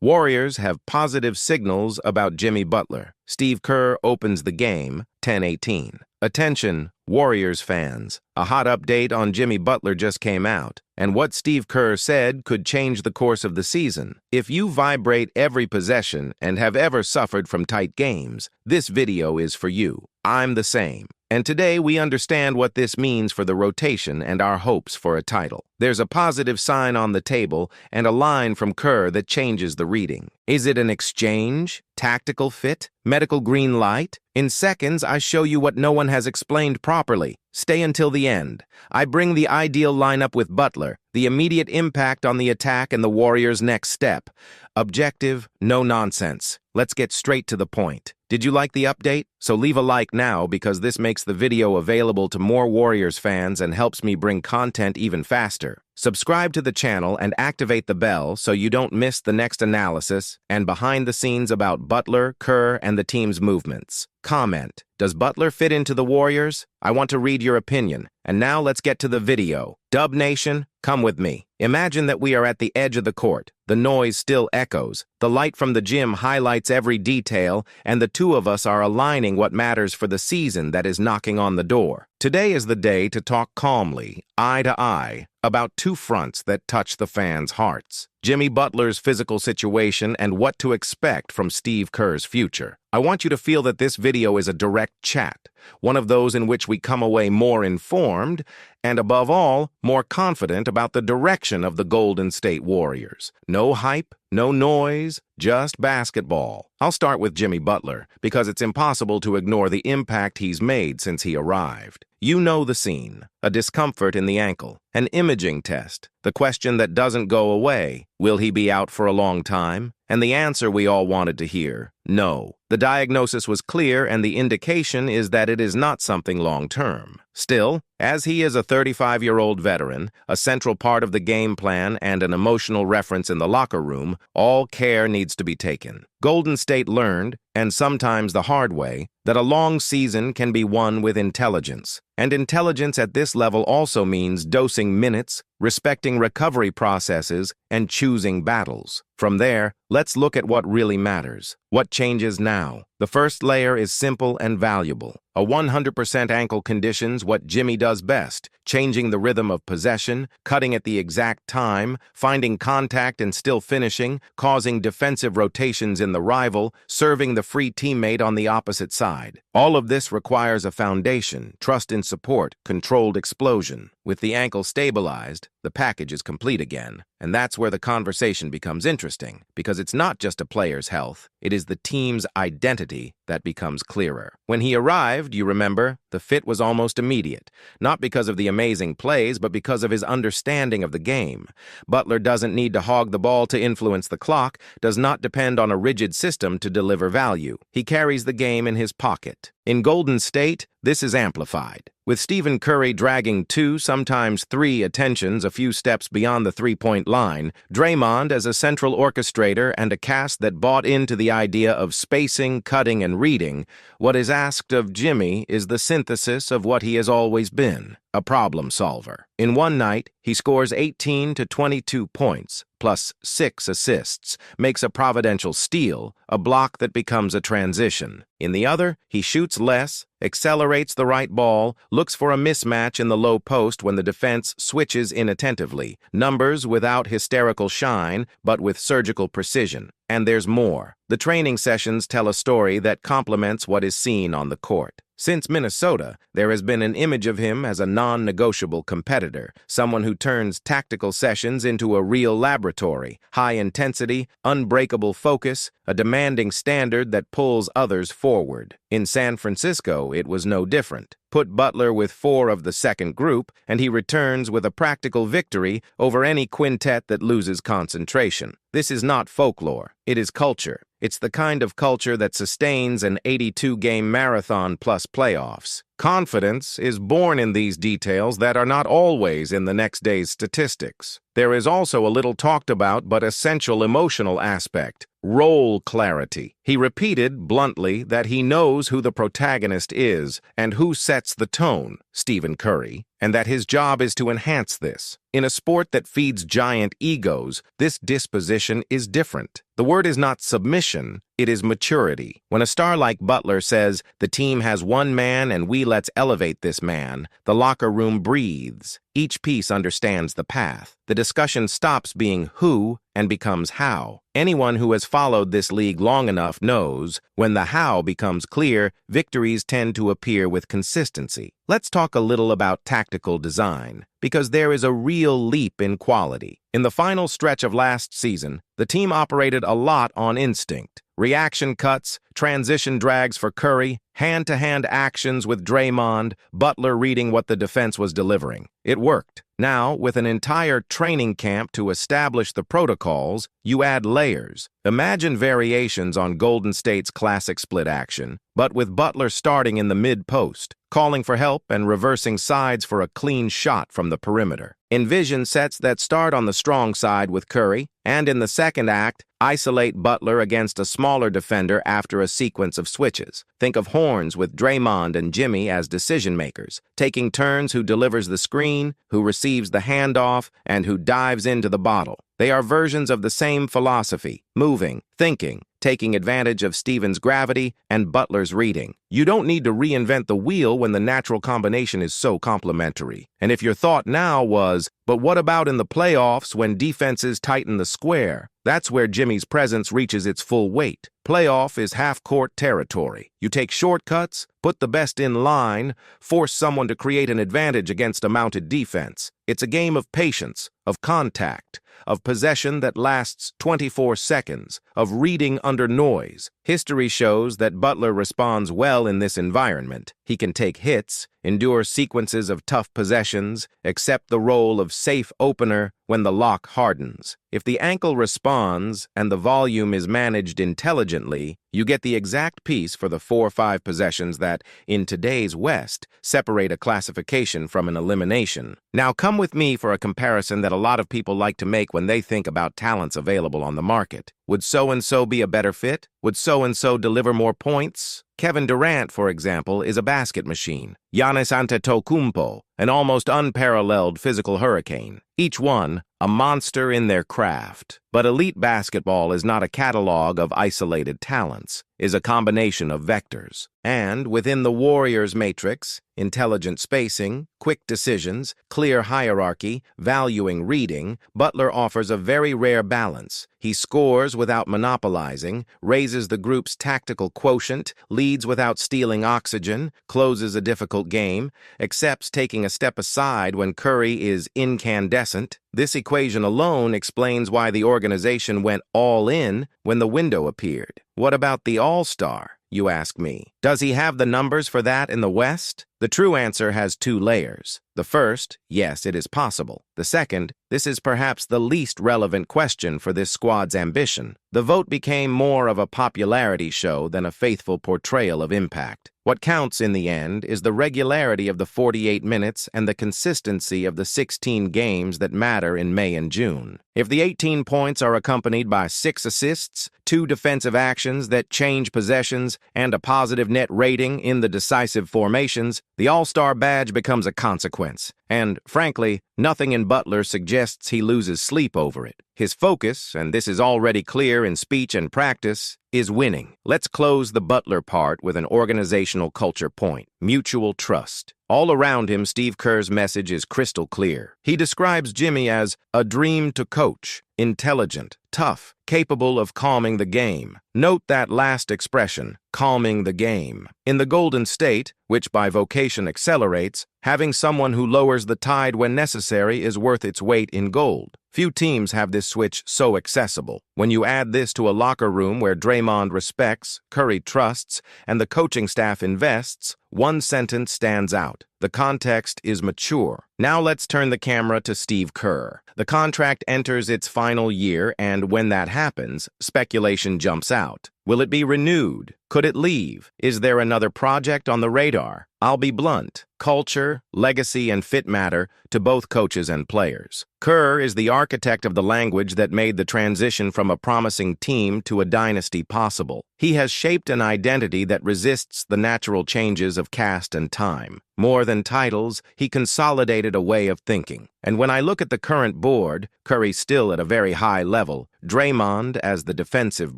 Warriors have positive signals about Jimmy Butler. Steve Kerr opens the game, 10-18. Attention, Warriors fans. A hot update on Jimmy Butler just came out, and what Steve Kerr said could change the course of the season. If you vibrate every possession and have ever suffered from tight games, this video is for you. I'm the same. And today we understand what this means for the rotation and our hopes for a title. There's a positive sign on the table and a line from Kerr that changes the reading. Is it an exchange? Tactical fit? Medical green light? In seconds, I show you what no one has explained properly. Stay until the end. I bring the ideal lineup with Butler, the immediate impact on the attack and the Warriors' next step. Objective, no nonsense. Let's get straight to the point. Did you like the update? So leave a like now because this makes the video available to more Warriors fans and helps me bring content even faster. Subscribe to the channel and activate the bell so you don't miss the next analysis and behind the scenes about Butler, Kerr, and the team's movements. Comment. Does Butler fit into the Warriors? I want to read your opinion. And now let's get to the video. Dub Nation, come with me. Imagine that we are at the edge of the court. The noise still echoes. The light from the gym highlights every detail, and the two of us are aligning what matters for the season that is knocking on the door. Today is the day to talk calmly, eye to eye, about two fronts that touch the fans' hearts. Jimmy Butler's physical situation and what to expect from Steve Kerr's future. I want you to feel that this video is a direct chat, one of those in which we come away more informed and, above all, more confident about the direction of the Golden State Warriors. No hype, no noise, just basketball. I'll start with Jimmy Butler because it's impossible to ignore the impact he's made since he arrived. You know the scene, a discomfort in the ankle, an imaging test, the question that doesn't go away, will he be out for a long time? And the answer we all wanted to hear, no. The diagnosis was clear and the indication is that it is not something long-term. Still, as he is a 35-year-old veteran, a central part of the game plan and an emotional reference in the locker room, all care needs to be taken. Golden State learned, and sometimes the hard way, that a long season can be won with intelligence. And intelligence at this level also means dosing minutes, respecting recovery processes, and choosing battles. From there, let's look at what really matters. What changes now? The first layer is simple and valuable. A 100% ankle conditions what Jimmy does best, changing the rhythm of possession, cutting at the exact time, finding contact and still finishing, causing defensive rotations in the rival, serving the free teammate on the opposite side. All of this requires a foundation, trust in support, controlled explosion. With the ankle stabilized, the package is complete again. And that's where the conversation becomes interesting, because it's not just a player's health, it is the team's identity that becomes clearer. When he arrived, you remember, the fit was almost immediate, not because of the amazing plays, but because of his understanding of the game. Butler doesn't need to hog the ball to influence the clock, does not depend on a rigid system to deliver value. He carries the game in his pocket. In Golden State, this is amplified. With Stephen Curry dragging 2, sometimes 3 attentions a few steps beyond the three-point line, Draymond as a central orchestrator and a cast that bought into the idea of spacing, cutting, and reading, what is asked of Jimmy is the synthesis of what he has always been, a problem solver. In one night, he scores 18 to 22 points, plus 6 assists, makes a providential steal, a block that becomes a transition. In the other, he shoots less, accelerates the right ball, looks for a mismatch in the low post when the defense switches inattentively. Numbers without hysterical shine, but with surgical precision. And there's more. The training sessions tell a story that complements what is seen on the court. Since Minnesota, there has been an image of him as a non-negotiable competitor, someone who turns tactical sessions into a real laboratory, high intensity, unbreakable focus, a demanding standard that pulls others forward. In San Francisco, it was no different. Put Butler with 4 of the second group, and he returns with a practical victory over any quintet that loses concentration. This is not folklore. It is culture. It's the kind of culture that sustains an 82-game marathon plus playoffs. Confidence is born in these details that are not always in the next day's statistics. There is also a little talked about but essential emotional aspect, role clarity. He repeated bluntly that he knows who the protagonist is and who sets the tone, Stephen Curry, and that his job is to enhance this. In a sport that feeds giant egos, this disposition is different. The word is not submission, it is maturity. When a star like Butler says, "The team has one man and let's elevate this man," the locker room breathes. Each piece understands the path. The discussion stops being who and becomes how. Anyone who has followed this league long enough knows when the how becomes clear, victories tend to appear with consistency. Let's talk a little about tactical design, because there is a real leap in quality. In the final stretch of last season, the team operated a lot on instinct. Reaction cuts, transition drags for Curry, hand-to-hand actions with Draymond, Butler reading what the defense was delivering. It worked. Now, with an entire training camp to establish the protocols, you add layers. Imagine variations on Golden State's classic split action, but with Butler starting in the mid-post, calling for help and reversing sides for a clean shot from the perimeter. Envision sets that start on the strong side with Curry, and in the second act, isolate Butler against a smaller defender after a sequence of switches. Think of horns with Draymond and Jimmy as decision-makers, taking turns who delivers the screen, who receives the handoff, and who dives into the bottle. They are versions of the same philosophy, moving, thinking, taking advantage of Stevens' gravity and Butler's reading. You don't need to reinvent the wheel when the natural combination is so complementary. And if your thought now was, but what about in the playoffs when defenses tighten the square? That's where Jimmy's presence reaches its full weight. Playoff is half-court territory. You take shortcuts, put the best in line, force someone to create an advantage against a mounted defense. It's a game of patience, of contact, of possession that lasts 24 seconds, of reading under noise. History shows that Butler responds well in this environment. He can take hits, endure sequences of tough possessions, accept the role of safe opener when the lock hardens. If the ankle responds and the volume is managed intelligently, you get the exact piece for the 4 or 5 possessions that, in today's West, separate a classification from an elimination. Now come with me for a comparison that a lot of people like to make when they think about talents available on the market. Would so-and-so be a better fit? Would so-and-so deliver more points? Kevin Durant, for example, is a basket machine. Giannis Antetokounmpo, an almost unparalleled physical hurricane. Each one, a monster in their craft. But elite basketball is not a catalog of isolated talents, is a combination of vectors. And within the Warriors matrix, intelligent spacing, quick decisions, clear hierarchy, valuing reading, Butler offers a very rare balance. He scores without monopolizing, raises the group's tactical quotient, leads without stealing oxygen, closes a difficult game, accepts taking a step aside when Curry is incandescent. This equation alone explains why the organization went all in when the window appeared. What about the All-Star, you ask me? Does he have the numbers for that in the West? The true answer has 2 layers. The first, yes, it is possible. The second, this is perhaps the least relevant question for this squad's ambition. The vote became more of a popularity show than a faithful portrayal of impact. What counts in the end is the regularity of the 48 minutes and the consistency of the 16 games that matter in May and June. If the 18 points are accompanied by 6 assists, 2 defensive actions that change possessions, and a positive net rating in the decisive formations, the All-Star badge becomes a consequence. And, frankly, nothing in Butler suggests he loses sleep over it. His focus, and this is already clear in speech and practice, is winning. Let's close the Butler part with an organizational culture point: mutual trust. All around him, Steve Kerr's message is crystal clear. He describes Jimmy as a dream to coach, intelligent, tough, capable of calming the game. Note that last expression, calming the game. In the Golden State, which by vocation accelerates, having someone who lowers the tide when necessary is worth its weight in gold. Few teams have this switch so accessible. When you add this to a locker room where Draymond respects, Curry trusts, and the coaching staff invests, one sentence stands out. The context is mature. Now let's turn the camera to Steve Kerr. The contract enters its final year, and when that happens, speculation jumps out. Will it be renewed? Could it leave? Is there another project on the radar? I'll be blunt. Culture, legacy, and fit matter to both coaches and players. Kerr is the architect of the language that made the transition from a promising team to a dynasty possible. He has shaped an identity that resists the natural changes of caste and time. More than titles, he consolidated a way of thinking. And when I look at the current board, Curry's still at a very high level, Draymond as the defensive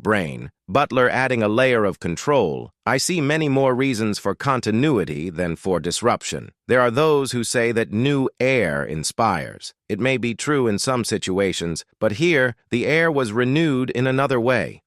brain, Butler adding a layer of control, I see many more reasons for continuity than for disruption. There are those who say that new air inspires. It may be true in some situations, but here, the air was renewed in another way,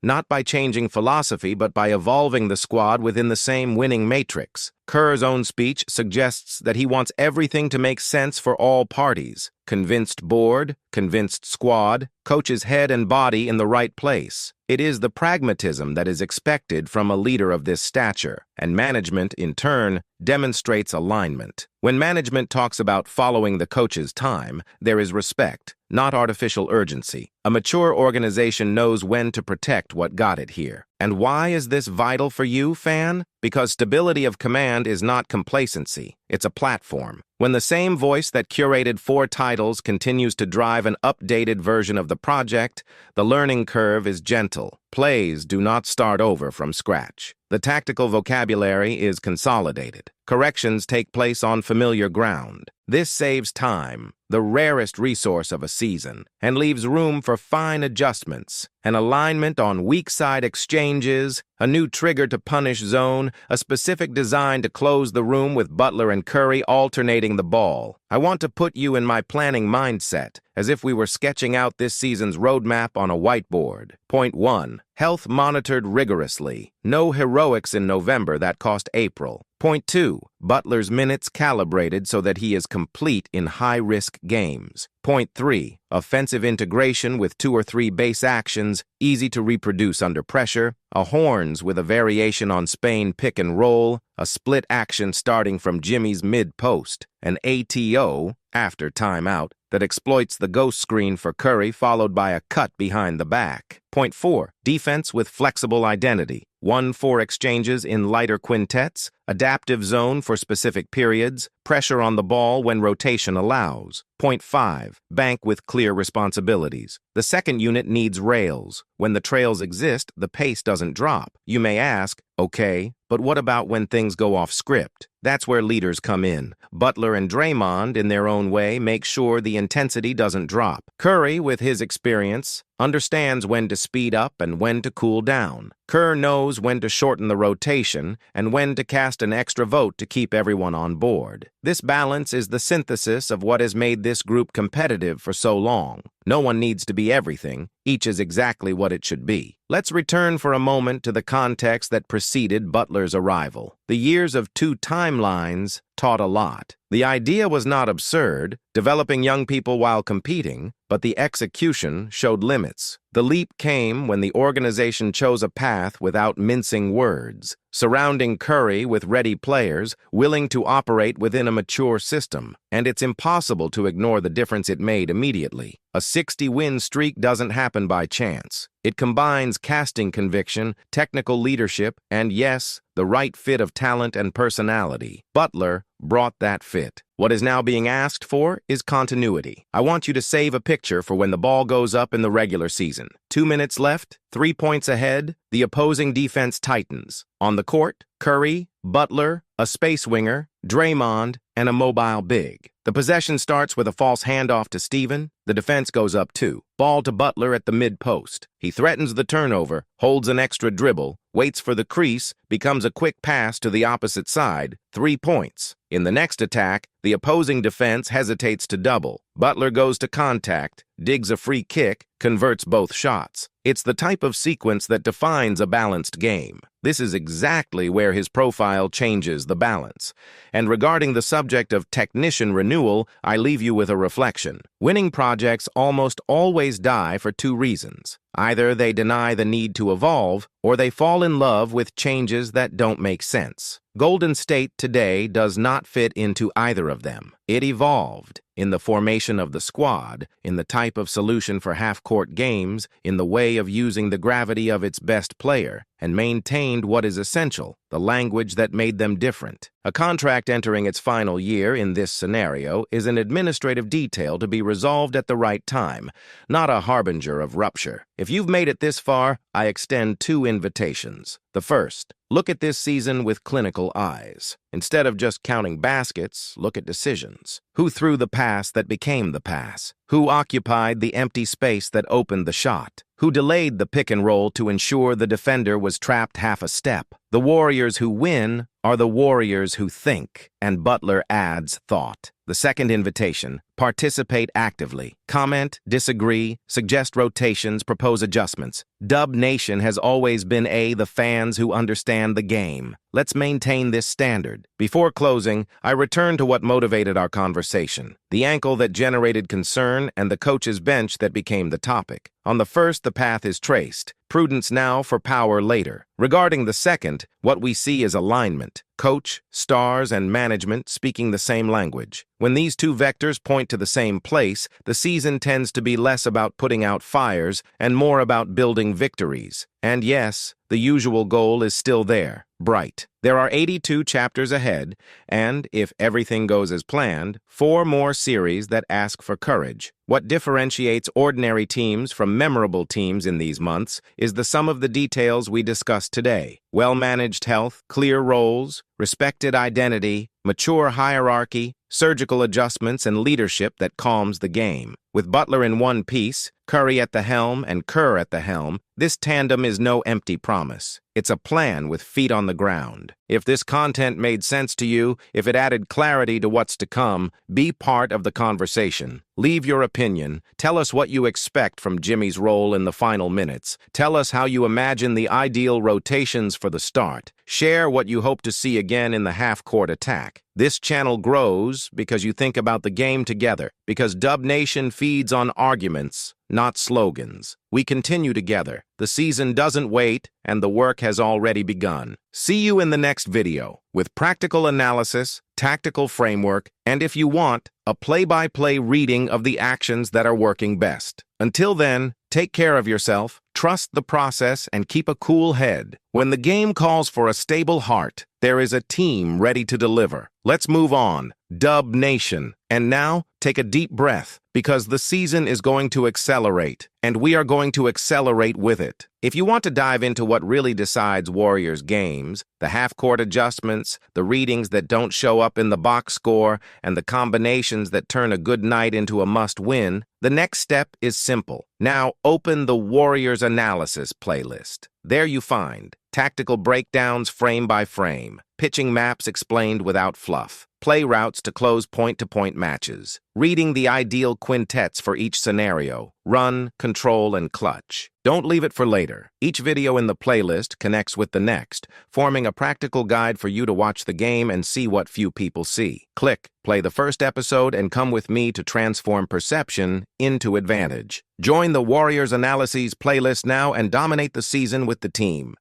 not by changing philosophy, but by evolving the squad within the same winning matrix. Kerr's own speech suggests that he wants everything to make sense for all parties. Convinced board, convinced squad, coach's head and body in the right place. It is the pragmatism that is expected from a leader of this stature, and management, in turn, demonstrates alignment. When management talks about following the coach's time, there is respect, not artificial urgency. A mature organization knows when to protect what got it here. And why is this vital for you, fan? Because stability of command is not complacency, it's a platform. When the same voice that curated 4 titles continues to drive an updated version of the project, the learning curve is gentle. Plays do not start over from scratch. The tactical vocabulary is consolidated. Corrections take place on familiar ground. This saves time, the rarest resource of a season, and leaves room for fine adjustments, an alignment on weak side exchanges, a new trigger to punish zone, a specific design to close the room with Butler and Curry alternating the ball. I want to put you in my planning mindset, as if we were sketching out this season's roadmap on a whiteboard. Point 1. Health monitored rigorously. No heroics in November that cost April. Point 2. Butler's minutes calibrated so that he is complete in high-risk games. Point 3. Offensive integration with 2 or 3 base actions, easy to reproduce under pressure, a horns with a variation on Spain pick and roll, a split action starting from Jimmy's mid-post, an ATO, after timeout, that exploits the ghost screen for Curry followed by a cut behind the back. Point 4. Defense with flexible identity. 1-4 exchanges in lighter quintets, adaptive zone for specific periods, pressure on the ball when rotation allows. Point 5. Bank with clear responsibilities. The second unit needs rails. When the trails exist, the pace doesn't drop. You may ask, okay, but what about when things go off script? That's where leaders come in. Butler and Draymond, in their own way, make sure the intensity doesn't drop. Curry, with his experience, understands when to speed up and when to cool down. Kerr knows when to shorten the rotation and when to cast an extra vote to keep everyone on board. This balance is the synthesis of what has made this group competitive for so long. No one needs to be everything. Each is exactly what it should be. Let's return for a moment to the context that preceded Butler's arrival. The years of 2 timelines taught a lot. The idea was not absurd, developing young people while competing, but the execution showed limits. The leap came when the organization chose a path without mincing words, surrounding Curry with ready players willing to operate within a mature system, and it's impossible to ignore the difference it made immediately. A 60-win streak doesn't happen by chance. It combines casting conviction, technical leadership, and yes, the right fit of talent and personality. Butler brought that fit. What is now being asked for is continuity. I want you to save a picture for when the ball goes up in the regular season. 2 minutes left, 3 points ahead, the opposing defense tightens. On the court, Curry, Butler, a space winger, Draymond, and a mobile big. The possession starts with a false handoff to Steven. The defense goes up 2. Ball to Butler at the mid-post. He threatens the turnover, holds an extra dribble, waits for the crease, becomes a quick pass to the opposite side. 3 points. In the next attack, the opposing defense hesitates to double. Butler goes to contact, digs a free kick, converts both shots. It's the type of sequence that defines a balanced game. This is exactly where his profile changes the balance. And regarding the subject of technician renewal, I leave you with a reflection. Winning projects almost always die for 2 reasons. Either they deny the need to evolve, or they fall in love with changes that don't make sense. Golden State today does not fit into either of them. It evolved in the formation of the squad, in the type of solution for half-court games, in the way of using the gravity of its best player, and maintained what is essential, the language that made them different. A contract entering its final year in this scenario is an administrative detail to be resolved at the right time, not a harbinger of rupture. If you've made it this far, I extend 2 invitations. The first, look at this season with clinical eyes. Instead of just counting baskets, look at decisions. Who threw the pass that became the pass? Who occupied the empty space that opened the shot? Who delayed the pick and roll to ensure the defender was trapped half a step? The Warriors who win are the Warriors who think, and Butler adds thought. The second invitation, participate actively. Comment, disagree, suggest rotations, propose adjustments. Dub Nation has always been the fans who understand the game. Let's maintain this standard. Before closing, I return to what motivated our conversation. The ankle that generated concern and the coach's bench that became the topic. On the first, the path is traced. Prudence now for power later. Regarding the second, what we see is alignment. Coach, stars, and management speaking the same language. When these 2 vectors point to the same place, the season tends to be less about putting out fires and more about building victories. And yes, the usual goal is still there, bright. There are 82 chapters ahead, and, if everything goes as planned, 4 more series that ask for courage. What differentiates ordinary teams from memorable teams in these months is the sum of the details we discussed today. Well-managed health, clear roles, respected identity, mature hierarchy, surgical adjustments, and leadership that calms the game. With Butler in one piece, Curry at the helm, and Kerr at the helm, this tandem is no empty promise. It's a plan with feet on the ground. If this content made sense to you, if it added clarity to what's to come, be part of the conversation. Leave your opinion. Tell us what you expect from Jimmy's role in the final minutes. Tell us how you imagine the ideal rotations for the start. Share what you hope to see again in the half-court attack. This channel grows because you think about the game together, because Dub Nation feeds on arguments, not slogans. We continue together. The season doesn't wait, and the work has already begun. See you in the next video, with practical analysis, tactical framework, and if you want, a play-by-play reading of the actions that are working best. Until then, take care of yourself, trust the process, and keep a cool head. When the game calls for a stable heart, there is a team ready to deliver. Let's move on. Dub Nation. And now, take a deep breath, because the season is going to accelerate, and we are going to accelerate with it. If you want to dive into what really decides Warriors games, the half-court adjustments, the readings that don't show up in the box score, and the combinations that turn a good night into a must-win, the next step is simple. Now open the Warriors Analysis playlist. There you find tactical breakdowns frame by frame, pitching maps explained without fluff, play routes to close point-to-point matches, reading the ideal quintets for each scenario, run, control, and clutch. Don't leave it for later. Each video in the playlist connects with the next, forming a practical guide for you to watch the game and see what few people see. Click, play the first episode, and come with me to transform perception into advantage. Join the Warriors Analyses playlist now and dominate the season with the team.